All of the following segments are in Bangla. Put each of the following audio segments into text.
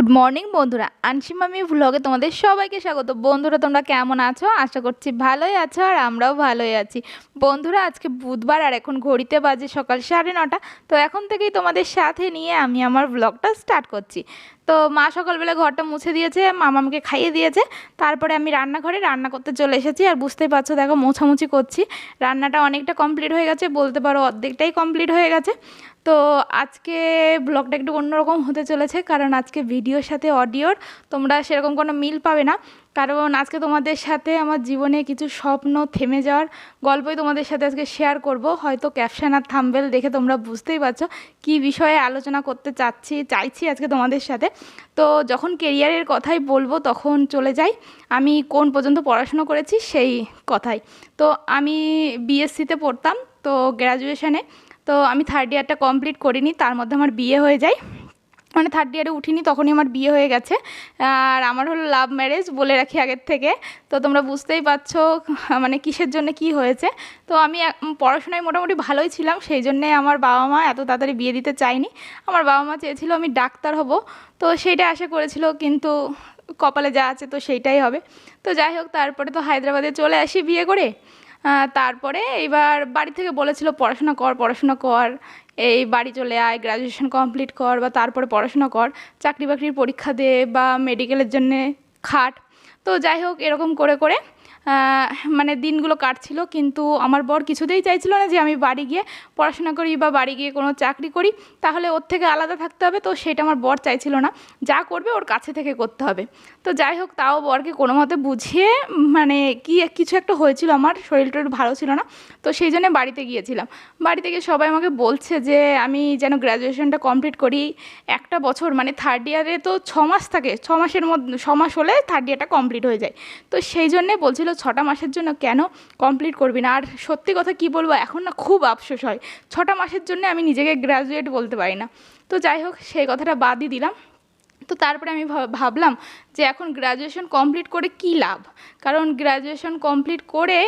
গুড মর্নিং বন্ধুরা, আনসিম আমি ভ্লগে তোমাদের সবাইকে স্বাগত। বন্ধুরা, তোমরা কেমন আছো? আশা করছি ভালোই আছো, আর আমরাও ভালোই আছি। বন্ধুরা, আজকে বুধবার, আর এখন ঘড়িতে বাজে সকাল 9:30। তো এখন থেকেই তোমাদের সাথে নিয়ে আমি আমার ভ্লগটা স্টার্ট করছি। তো মা সকালবেলা ঘরটা মুছে দিয়েছে, মামামকে খাইয়ে দিয়েছে। তারপরে আমি রান্নাঘরে রান্না করতে চলে এসেছি। আর বুঝতেই পারছো, দেখো মোছামুছি করছি। রান্নাটা অনেকটা কমপ্লিট হয়ে গেছে, বলতে পারো অর্ধেকটাই কমপ্লিট হয়ে গেছে। তো আজকে ব্লগটা একটু অন্যরকম হতে চলেছে, কারণ আজকে ভিডিওর সাথে অডিওর তোমরা সেরকম কোনো মিল পাবে না। কারণ আজকে তোমাদের সাথে আমার জীবনে কিছু স্বপ্ন থেমে যাওয়ার গল্পই তোমাদের সাথে আজকে শেয়ার করব। হয়তো ক্যাপশন আর থাম্বনেল দেখে তোমরা বুঝতেই পারছো কী বিষয়ে আলোচনা করতে চাইছি আজকে তোমাদের সাথে। তো যখন কেরিয়ারের কথাই বলবো, তখন চলে যাই আমি কোন পর্যন্ত পড়াশুনো করেছি সেই কথাই। তো আমি বিএসসিতে পড়তাম, তো গ্র্যাজুয়েশনে। তো আমি থার্ড ইয়ারটা কমপ্লিট করিনি, তার মধ্যে আমার বিয়ে হয়ে যায়। মানে থার্ড ইয়ারে উঠিনি, তখনই আমার বিয়ে হয়ে গেছে। আর আমার হলো লাভ ম্যারেজ, বলে রাখি আগের থেকে। তো তোমরা বুঝতেই পারছো মানে কিসের জন্য কি হয়েছে। তো আমি পড়াশোনায় মোটামুটি ভালোই ছিলাম, সেই জন্যে আমার বাবা মা এত তাড়াতাড়ি বিয়ে দিতে চায়নি। আমার বাবা মা চেয়েছিল আমি ডাক্তার হব, তো সেইটাই আশা করেছিল, কিন্তু কপালে যা আছে তো সেইটাই হবে। তো যাই হোক, তারপরে তো হায়দ্রাবাদে চলে আসি বিয়ে করে। তারপরে এইবার বাড়ি থেকে বলেছিল পড়াশোনা কর, পড়াশোনা কর, এই বাড়ি চলে আয়, গ্র্যাজুয়েশন কমপ্লিট কর, বা তারপরে পড়াশোনা কর, চাকরি বাকরির পরীক্ষা দে, বা মেডিকেলের জন্যে খাট। তো যাই হোক, এরকম করে করে মানে দিনগুলো কাটছিল। কিন্তু আমার বর কিছুতেই চাইছিল না যে আমি বাড়ি গিয়ে পড়াশোনা করি, বা বাড়ি গিয়ে কোনো চাকরি করি, তাহলে ওর থেকে আলাদা থাকতে হবে। তো সেটা আমার বর চাইছিল না, যা করবে ওর কাছে থেকে করতে হবে। তো যাই হোক, তাও বরকে কোনো মতে বুঝিয়ে, মানে কিছু একটা হয়েছিল, আমার শরীরটা একটু ভালো ছিল না, তো সেই জন্য বাড়িতে গিয়েছিলাম। বাড়িতে গিয়ে সবাই আমাকে বলছে যে আমি যেন গ্র্যাজুয়েশনটা কমপ্লিট করি। একটা বছর, মানে থার্ড ইয়ারে তো 6 মাস থাকে, 6 মাসের মধ্যে 6 মাস হলে থার্ড ইয়ারটা কমপ্লিট হয়ে যায়। তো সেই জন্যে বলছিল 6টা মাসের জন্য কেন কমপ্লিট করবি না। আর সত্যি কথা কী বলবো, এখন না খুব আফসোস হয়, 6টা মাসের জন্য আমি নিজেকে গ্র্যাজুয়েট বলতে পারি না। তো যাই হোক, সেই কথাটা বাদই দিলাম। তো তারপরে আমি ভাবলাম যে এখন গ্র্যাজুয়েশন কমপ্লিট করে কী লাভ। কারণ গ্র্যাজুয়েশন কমপ্লিট করে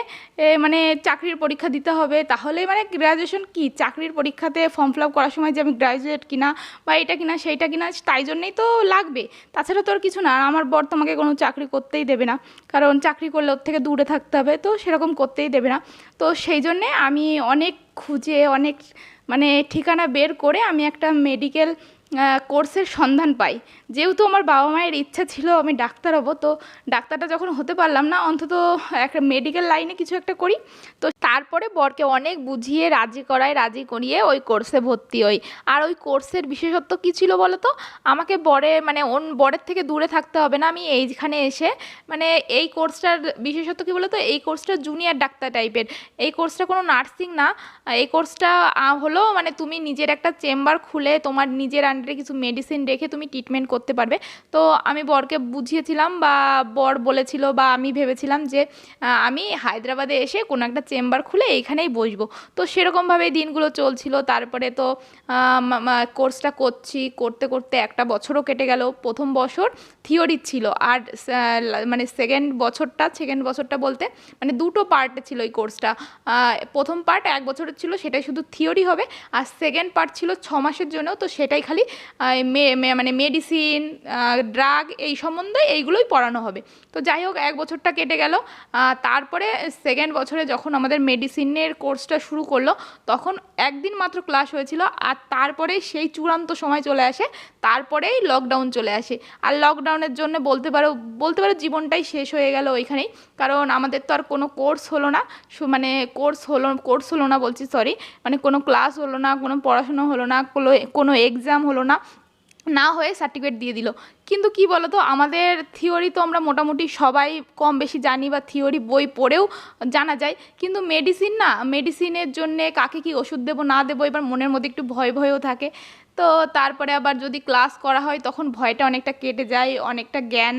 মানে চাকরির পরীক্ষা দিতে হবে, তাহলে মানে গ্র্যাজুয়েশন কি, চাকরির পরীক্ষাতে ফর্ম ফিল আপ করার সময় যে আমি গ্র্যাজুয়েট কিনা, বা এটা কিনা সেইটা কিনা, তাই জন্যই তো লাগবে। তাছাড়া তো আর কিছু না। আর আমার বর তোমাকে কোনো চাকরি করতেই দেবে না, কারণ চাকরি করলে ওর থেকে দূরে থাকতে হবে, তো সেরকম করতেই দেবে না। তো সেই জন্যে আমি অনেক খুঁজে, অনেক মানে ঠিকানা বের করে আমি একটা মেডিকেল কোর্সের সন্ধান পাই। যেহেতু আমার বাবা মায়ের ইচ্ছা ছিল আমি ডাক্তার হব, তো ডাক্তারটা যখন হতে পারলাম না, অন্তত একটা মেডিকেল লাইনে কিছু একটা করি। তো তারপরে বরকে অনেক বুঝিয়ে রাজি করিয়ে ওই কোর্সে ভর্তি হই। আর ওই কোর্সের বিশেষত্ব কী ছিল বলো তো? আমাকে বরের থেকে দূরে থাকতে হবে না। আমি এইখানে এসে, মানে এই কোর্সটার বিশেষত্ব কী বলো তো, এই কোর্সটা জুনিয়র ডাক্তার টাইপের। এই কোর্সটা কোনো নার্সিং না। এই কোর্সটা হলো মানে তুমি নিজের একটা চেম্বার খুলে তোমার নিজের আন্ডারে কিছু মেডিসিন রেখে তুমি ট্রিটমেন্ট করতে পারবে। তো আমি বরকে বুঝিয়েছিলাম, বা বর বলেছিল, বা আমি ভেবেছিলাম যে আমি হায়দ্রাবাদে এসে কোনো একটা চেম্বার খুলে এইখানেই বসবো। তো সেরকমভাবেই দিনগুলো চলছিল। তারপরে তো কোর্সটা করতে করতে একটা বছরও কেটে গেল। প্রথম বছর থিওরি ছিল, আর মানে সেকেন্ড বছরটা বলতে মানে দুটো পার্টে ছিল এই কোর্সটা। প্রথম পার্ট 1 বছরের ছিল, সেটাই শুধু থিওরি হবে। আর সেকেন্ড পার্ট ছিল 6 মাসের জন্য, তো সেটাই খালি মানে মেডিসিন, ড্রাগ এই সম্বন্ধে এইগুলোই পড়ানো হবে। তো যাই হোক, 1 বছরটা কেটে গেল। তারপরে সেকেন্ড বছরে যখন আমাদের মেডিসিনের কোর্সটা শুরু করলো, তখন একদিন মাত্র ক্লাস হয়েছিল। আর তারপরে সেই চূড়ান্ত সময় চলে আসে, তারপরেই লকডাউন চলে আসে। আর লকডাউনের জন্য বলতে পারো জীবনটাই শেষ হয়ে গেল ওইখানেই। কারণ আমাদের তো আর কোনো কোর্স হলো না, মানে কোর্স হলো না বলছি, সরি, মানে কোনো ক্লাস হলো না, কোনো পড়াশুনো হলো না, কোনো এক্সাম হলো না, না হয়ে সার্টিফিকেট দিয়ে দিল। কিন্তু কি বলো তো, আমাদের থিওরি তো আমরা মোটামুটি সবাই কম বেশি জানি, বা থিওরি বই পড়েও জানা যায়। কিন্তু মেডিসিনের জন্যে কাকে কি ওষুধ দেবো না দেবো, এবার মনের মধ্যে একটু ভয়ও থাকে। তো তারপরে আবার যদি ক্লাস করা হয়, তখন ভয়টা অনেকটা কেটে যায়, অনেকটা জ্ঞান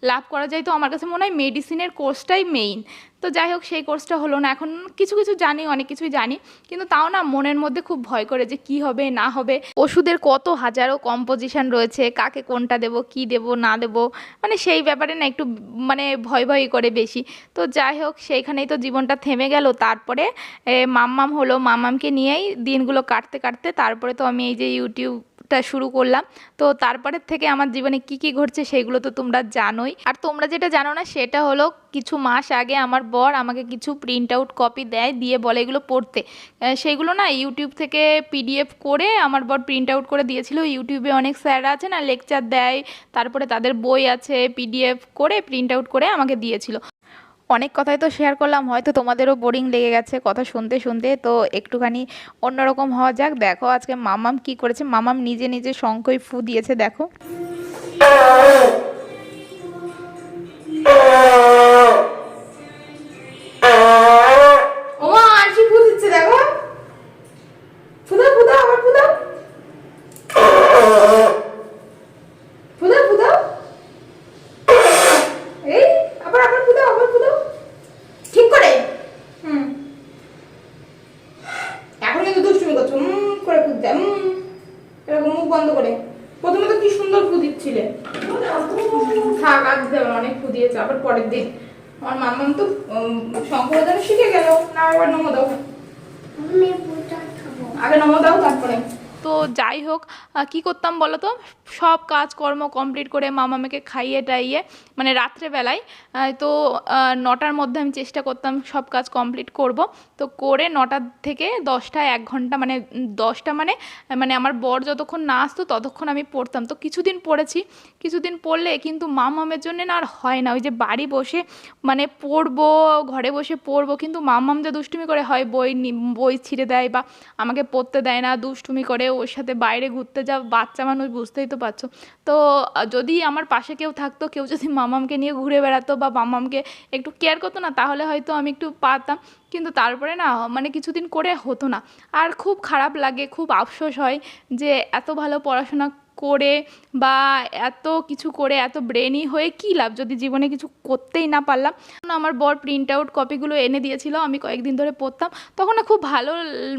লাভ করা যায়। তো আমার কাছে মনে হয় মেডিসিনের কোর্সটাই মেইন। তো যাই হোক, সেই কোর্সটা হলো না। এখন কিছু কিছু জানি, অনেক কিছুই জানি, কিন্তু তাও না মনের মধ্যে খুব ভয় করে যে কি হবে না হবে। ওষুধের কত হাজারো কম্পোজিশন রয়েছে, কাকে কোনটা দেবো, কি দেবো না দেবো, মানে সেই ব্যাপারে না একটু মানে ভয় করে বেশি। তো যাই হোক, সেইখানেই তো জীবনটা থেমে গেল। তারপরে মাম্মাম হলো, মাম্মামকে নিয়েই দিনগুলো কাটতে কাটতে তারপরে তো আমি এই যে ইউটিউব ব্লগটা শুরু করলাম। তো তারপরের থেকে আমার জীবনে কি কি ঘটছে সেগুলো তো তোমরা জানোই। আর তোমরা যেটা জানো না সেটা হলো কিছু মাস আগে আমার বর আমাকে কিছু প্রিন্ট আউট কপি দেয়, দিয়ে বলে এগুলো পড়তে। সেইগুলো না ইউটিউব থেকে পিডিএফ করে আমার বর প্রিন্ট আউট করে দিয়েছিল। ইউটিউবে অনেক স্যাররা আছে না, লেকচার দেয়, তারপরে তাদের বই আছে, পিডিএফ করে প্রিন্ট আউট করে আমাকে দিয়েছিল। অনেক কথাই তো শেয়ার করলাম, হয়তো তোমাদেরও বোরিং লেগে গেছে কথা শুনতে শুনতে, তো একটুখানি অন্যরকম হওয়া যাক। দেখো আজকে মামাম কি করেছে, মামাম নিজে নিজে শঙ্খই ফু দিয়েছে দেখো। ওমা আনছি ফু দিচ্ছে দেখো, ফুদাও ফুদাও আবার ফুদাও, ফুদাও ফুদাও, এই আবার আবার ফুদাও, আবার ফুদাও ঠিক করে। হুম, এখন কিন্তু দুষ্টুমি করছো করে ফুদতে, এরকম মুখ বন্ধ করে। প্রথমে তো কি সুন্দর ফু দিচ্ছিলে, থাক আজ দেবে, অনেক ফু দিয়েছে। আবার পরের দিন আমার মামাম তো শঙ্খ বাজানো শিখে গেল না, এবার নমো দাও, আগে নমো দাও তারপরে। তো যাই হোক, কি করতাম বলো তো, সব কাজকর্ম কমপ্লিট করে মামাকে খাইয়ে টাইয়ে মানে রাত্রেবেলায়, তো 9টার মধ্যে আমি চেষ্টা করতাম সব কাজ কমপ্লিট করব। তো করে 9টার থেকে 10টা 1 ঘন্টা মানে 10টা মানে মানে আমার বর যতক্ষণ না আসতো ততক্ষণ আমি পড়তাম। তো কিছুদিন পড়েছি, কিছুদিন পড়লে কিন্তু মামামের জন্য না আর হয় না, ওই যে বাড়ি বসে মানে পড়বো, ঘরে বসে পড়বো, কিন্তু মামাম যে দুষ্টুমি করে, হয় বই ছিঁড়ে দেয় বা আমাকে পড়তে দেয় না, দুষ্টুমি করে, ওর সাথে বাইরে ঘুরতে যাও, বাচ্চা মানুষ বুঝতেই তো পারছো। তো যদি আমার পাশে কেউ থাকতো, কেউ যদি মামামকে নিয়ে ঘুরে বেড়াতো বা মামামকে একটু কেয়ার করতো না, তাহলে হয়তো আমি একটু পারতাম। কিন্তু তারপরে না মানে কিছুদিন করে হতো না, আর খুব খারাপ লাগে, খুব আফসোস হয় যে এত ভালো পড়াশোনা করে বা এত কিছু করে এত ব্রেনি হয়ে কী লাভ যদি জীবনে কিছু করতেই না পারলাম। আমার বর প্রিন্ট আউট কপিগুলো এনে দিয়েছিল, আমি কয়েকদিন ধরে পড়তাম, তখন না খুব ভালো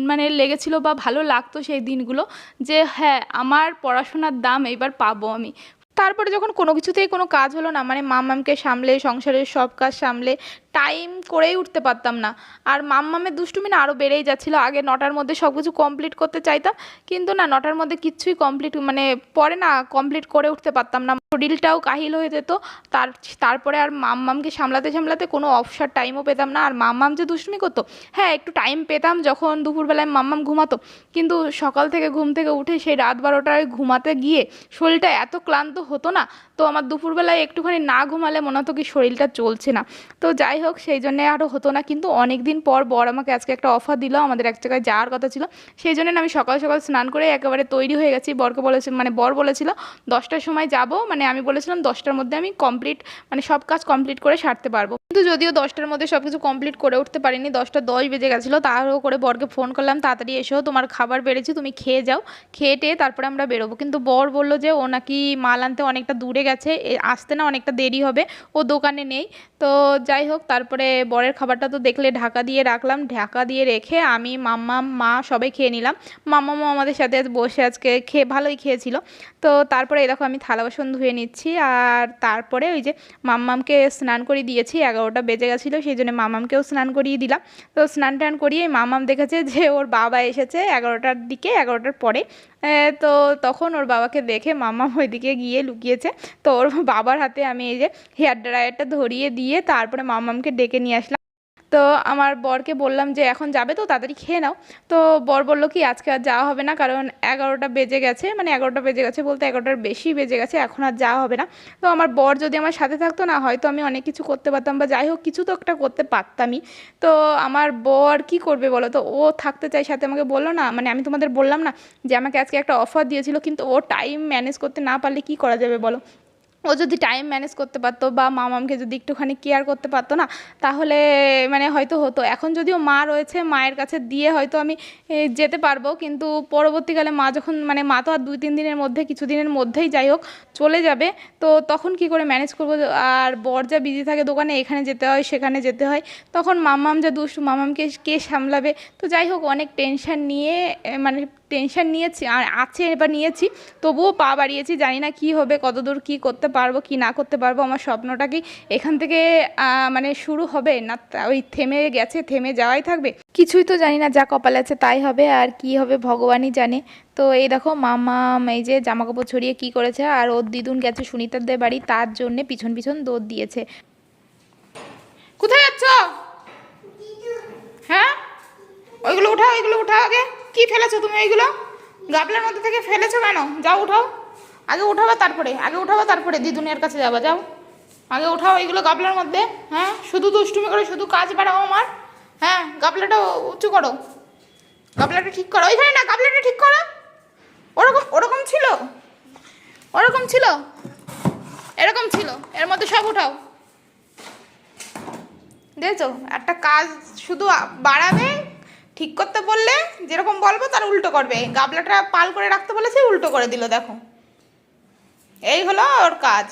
মানে লেগেছিল বা ভালো লাগতো সেই দিনগুলো, যে হ্যাঁ আমার পড়াশোনার দাম এবার পাবো আমি। তারপরে যখন কোনো কিছুতেই কোনো কাজ হলো না, মানে মাম্মামকে সামলে সংসারের সব কাজ সামলে টাইম করেই উঠতে পারতাম না, আর মাম্মামের দুষ্টুমি না আরও বেড়েই যাচ্ছিলো। আগে 9টার মধ্যে সব কিছু কমপ্লিট করতে চাইতাম, কিন্তু না 9টার মধ্যে কিচ্ছুই কমপ্লিট মানে পরে না কমপ্লিট করে উঠতে পারতাম না, শরীরটাও কাহিল হয়ে যেত। তারপরে আর মাম্মামকে সামলাতে সামলাতে কোনো অবসর টাইমও পেতাম না। আর মাম্মাম যে দুষ্টুমি করতো, হ্যাঁ একটু টাইম পেতাম যখন দুপুরবেলায় মাম্মাম ঘুমাতো, কিন্তু সকাল থেকে ঘুম থেকে উঠে সেই রাত 12টায় ঘুমাতে গিয়ে শরীরটা এত ক্লান্ত হতো না, তো আমার দুপুরবেলায় একটুখানি না ঘুমালে মনে হতো কি শরীরটা চলছে না। তো যাই হোক সেই জন্যে আরও হতো না, কিন্তু অনেক দিন পর বর আমাকে আজকে একটা অফার দিল, আমাদের এক জায়গায় যাওয়ার কথা ছিল, সেই জন্য আমি সকাল সকাল স্নান করে একেবারে তৈরি হয়ে গেছি। বরকে বলেছি, মানে বর বলেছিল 10টার সময় যাব, মানে আমি বলেছিলাম 10টার মধ্যে আমি কমপ্লিট মানে সব কাজ কমপ্লিট করে সারতে পারবো, কিন্তু যদিও 10টার মধ্যে সব কিছু কমপ্লিট করে উঠতে পারিনি, 10টা 10 বেজে গেছিলো। তাড়াহুড়ো করে বরকে ফোন করলাম, তাড়াতাড়ি এসো, তোমার খাবার বেড়েছি, তুমি খেয়ে যাও, খেয়ে টেয়ে তারপরে আমরা বেরোবো। কিন্তু বর বললো যে ও নাকি মাল আনতে অনেকটা দূরে গেছে, আসতে না অনেকটা দেরি হবে, ও দোকানে নেই। তো যাই হোক তারপরে বরের খাবারটা তো দেখলে ঢাকা দিয়ে রাখলাম, ঢাকা দিয়ে রেখে আমি মাম্মাম মা সবাই খেয়ে নিলাম। মাম্মামও আমাদের সাথে বসে আজকে খেয়ে ভালোই খেয়েছিল। তো তারপরে এই দেখো আমি থালা বাসন ধুয়ে নিচ্ছি, আর তারপরে ওই যে মাম্মামকে স্নান করিয়ে দিয়েছি, 11টা বেজে গেছিলো, সেই জন্য মাম্মামকেও স্নান করিয়ে দিলাম। তো স্নান টান করিয়ে মাম্মাম দেখেছে যে ওর বাবা এসেছে 11টার দিকে, 11টার পরে। তো তখন ওর বাবাকে দেখে মাম্মাম ওইদিকে গিয়ে লুকিয়েছে। তো ওর বাবার হাতে আমি এই যে হেয়ার ড্রায়ারটা ধরিয়ে দিয়ে তারপরে মাম্মামকে ডেকে নিয়ে আসলাম। তো আমার বরকে বললাম যে এখন যাবে তো তাড়াতাড়ি খেয়ে নাও। তো বর বললো কি আজকে আর যাওয়া হবে না, কারণ 11টা বেজে গেছে, মানে 11টা বেজে গেছে বলতে 11টার বেশি বেজে গেছে, এখন আর যাওয়া হবে না। তো আমার বর যদি আমার সাথে থাকতো না, হয়তো আমি অনেক কিছু করতে পারতাম বা যাই হোক কিছু তো একটা করতে পারতামই। তো আমার বর কি করবে বলো, তো ও থাকতে চাই সাথে, আমাকে বললো না, মানে আমি তোমাদের বললাম না যে আমাকে আজকে একটা অফার দিয়েছিল, কিন্তু ও টাইম ম্যানেজ করতে না পারলে কি করা যাবে বলো। ও যদি টাইম ম্যানেজ করতে পারতো বা মামামকে যদি একটুখানি কেয়ার করতে পারতো না, তাহলে মানে হয়তো হতো। এখন যদিও মা রয়েছে, মায়ের কাছে দিয়ে হয়তো আমি যেতে পারবো, কিন্তু পরবর্তীকালে মা যখন মানে মা তো আর 2-3 দিনের মধ্যে কিছু দিনের মধ্যেই যাই হোক চলে যাবে, তো তখন কি করে ম্যানেজ করবো। আর বর যা বিজি থাকে দোকানে, এখানে যেতে হয় সেখানে যেতে হয়, তখন মাম্মাম যা দুষ্টু, মামামকে কে সামলাবে। তো যাই হোক অনেক টেনশন নিয়ে মানে টেনশন নিয়েছি আর আছে বা নিয়েছি, তবুও পা বাড়িয়েছি। জানি না কী হবে, কতদূর কী করতে পারবো কি না করতে পারবো। আমার স্বপ্নটা কি এখান থেকে মানে শুরু হবে, না ওই থেমে গেছে, থেমে যাওয়াই থাকবে, কিছুই তো জানি না। যা কপালে আছে তাই হবে, আর কি হবে ভগবানই জানে। তো এই দেখো মামাম এই যে জামাকাপড় ছড়িয়ে কি করেছে, আর ওর দিদুন গেছে সুনিতাদের বাড়ি, তার জন্যে পিছন পিছন দৌড় দিয়েছে। কোথায় যাচ্ছ? হ্যাঁ, ওইগুলো উঠাও, ওইগুলো উঠাও। আগে কি ফেলেছো তুমি? ওইগুলো গাবলার মধ্যে থেকে ফেলেছো কেন? যাও উঠাও, আগে উঠাবা তারপরে, আগে উঠাবা তারপরে দিদুনের কাছে যাবা। যাও আগে উঠাও এইগুলো গাবলার মধ্যে। হ্যাঁ, শুধু দুষ্টুমি করে শুধু কাজ বাড়াও আমার। হ্যাঁ, গাবলাটা উঁচু করো, গাবলাটা ঠিক করো। ওইখানে না, গাবলাটা ঠিক করো। ওরকম ওরকম ছিল, ওরকম ছিল, এরকম ছিল, এর মধ্যে সব উঠাও। দেখছো, একটা কাজ শুধু বাড়াবে, ঠিক করতে বললে যেরকম বলবো তার উল্টো করবে। গাবলাটা পাল করে রাখতে বলেছে, উল্টো করে দিল। দেখো, এই হলো ওর কাজ।